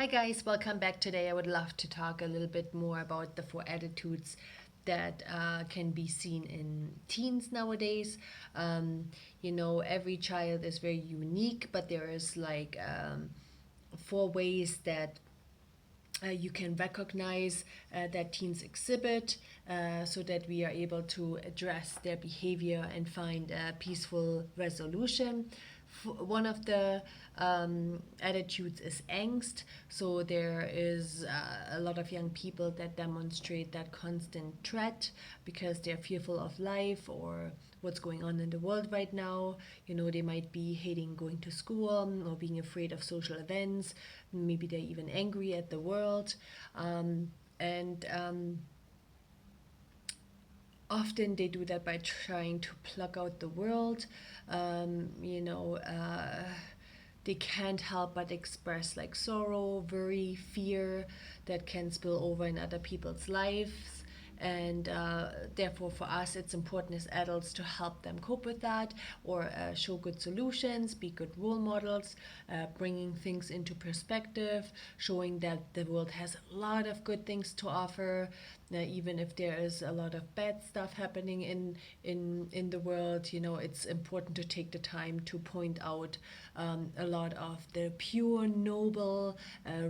Hi guys, welcome back. Today I would love to talk a little bit more about the four attitudes that can be seen in teens nowadays. Every child is very unique, but there is four ways that you can recognize that teens exhibit so that we are able to address their behavior and find a peaceful resolution. One of the attitudes is angst. So there is a lot of young people that demonstrate that constant threat because they're fearful of life or what's going on in the world right now. They might be hating going to school or being afraid of social events. Maybe they're even angry at the world. And Often they do that by trying to plug out the world. They can't help but express like sorrow, worry, fear that can spill over in other people's lives. And therefore, for us, it's important as adults to help them cope with that or show good solutions, be good role models, bringing things into perspective, showing that the world has a lot of good things to offer, even if there is a lot of bad stuff happening in the world. It's important to take the time to point out a lot of the pure, noble,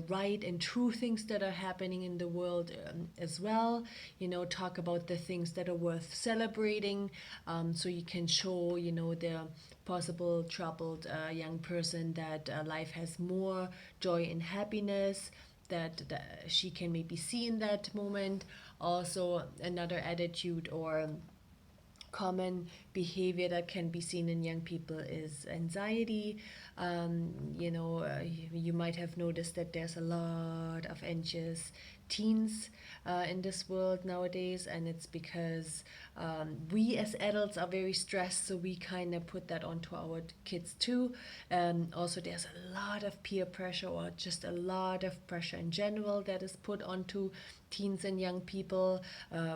right and true things that are happening in the world as well. Talk about the things that are worth celebrating, so you can show the possible troubled young person that life has more joy and happiness, that she can maybe see in that moment. Also, another attitude or common behavior that can be seen in young people is anxiety. You might have noticed that there's a lot of anxious teens in this world nowadays, and it's because we as adults are very stressed, so we kind of put that onto our kids too. Also, there's a lot of peer pressure or just a lot of pressure in general that is put onto teens and young people,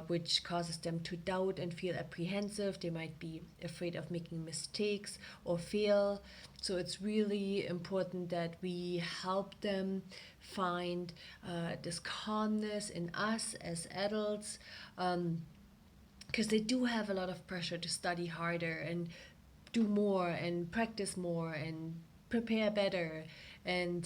which causes them to doubt and feel apprehensive. They might be afraid of making mistakes or fail. So it's really important that we help them find this calmness in us as adults, because they do have a lot of pressure to study harder and do more and practice more and prepare better. And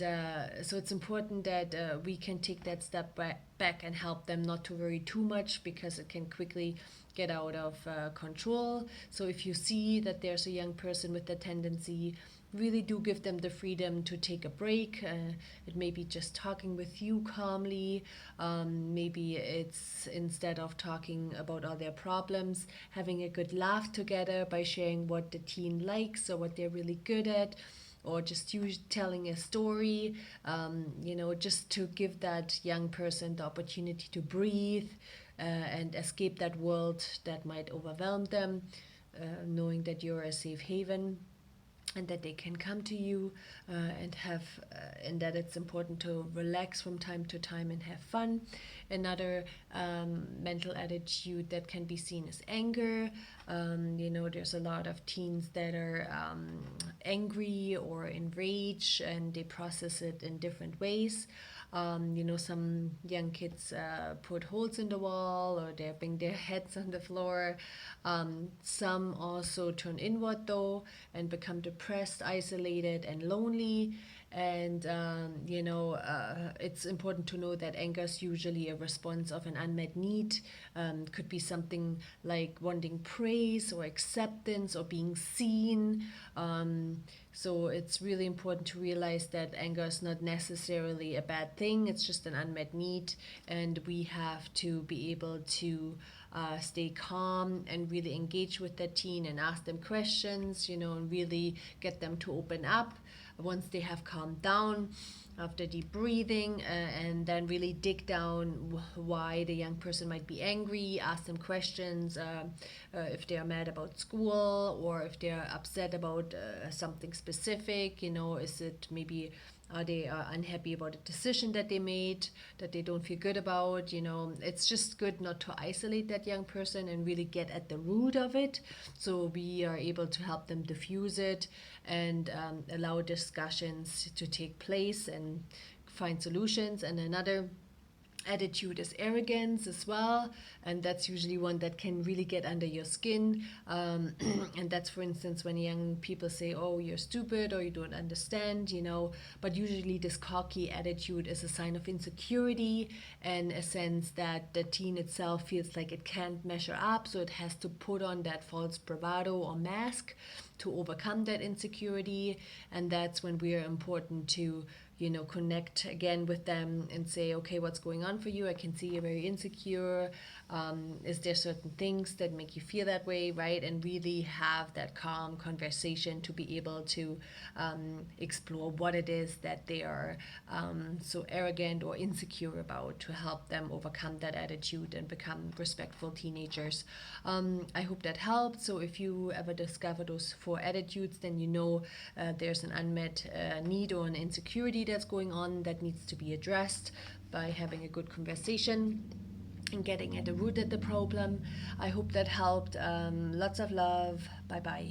so it's important that we can take that step back and help them not to worry too much, because it can quickly get out of control. So if you see that there's a young person with a tendency, really do give them the freedom to take a break. It may be just talking with you calmly. Maybe it's, instead of talking about all their problems, having a good laugh together by sharing what the teen likes or what they're really good at, or just you telling a story, just to give that young person the opportunity to breathe and escape that world that might overwhelm them, knowing that you're a safe haven and that they can come to you, and that it's important to relax from time to time and have fun. Another mental attitude that can be seen is anger. There's a lot of teens that are angry or enraged, and they process it in different ways. Some young kids put holes in the wall, or they bang their heads on the floor. Some also turn inward though and become depressed, isolated, and lonely. And it's important to know that anger is usually a response of an unmet need. Could be something like wanting praise or acceptance or being seen. So it's really important to realize that anger is not necessarily a bad thing. It's just an unmet need, and we have to be able to stay calm and really engage with the teen and ask them questions, and really get them to open up once they have calmed down, after deep breathing, and then really dig down why the young person might be angry. Ask them questions, if they are mad about school or if they are upset about something specific. Is it maybe, are they unhappy about a decision that they made that they don't feel good about? It's just good not to isolate that young person and really get at the root of it, so we are able to help them diffuse it and allow discussions to take place and find solutions. And another attitude is arrogance as well, and that's usually one that can really get under your skin. And that's, for instance, when young people say, oh, you're stupid or you don't understand, you know. But usually this cocky attitude is a sign of insecurity and a sense that the teen itself feels like it can't measure up, so it has to put on that false bravado or mask to overcome that insecurity. And that's when we are important to, you know, connect again with them and say, okay, what's going on for you? I can see you're very insecure. Is there certain things that make you feel that way, right? And really have that calm conversation to be able to explore what it is that they are so arrogant or insecure about, to help them overcome that attitude and become respectful teenagers. I hope that helped. So if you ever discover those four attitudes, then you know there's an unmet need or an insecurity that's going on that needs to be addressed by having a good conversation and getting at the root of the problem. I hope that helped. Lots of love. Bye bye.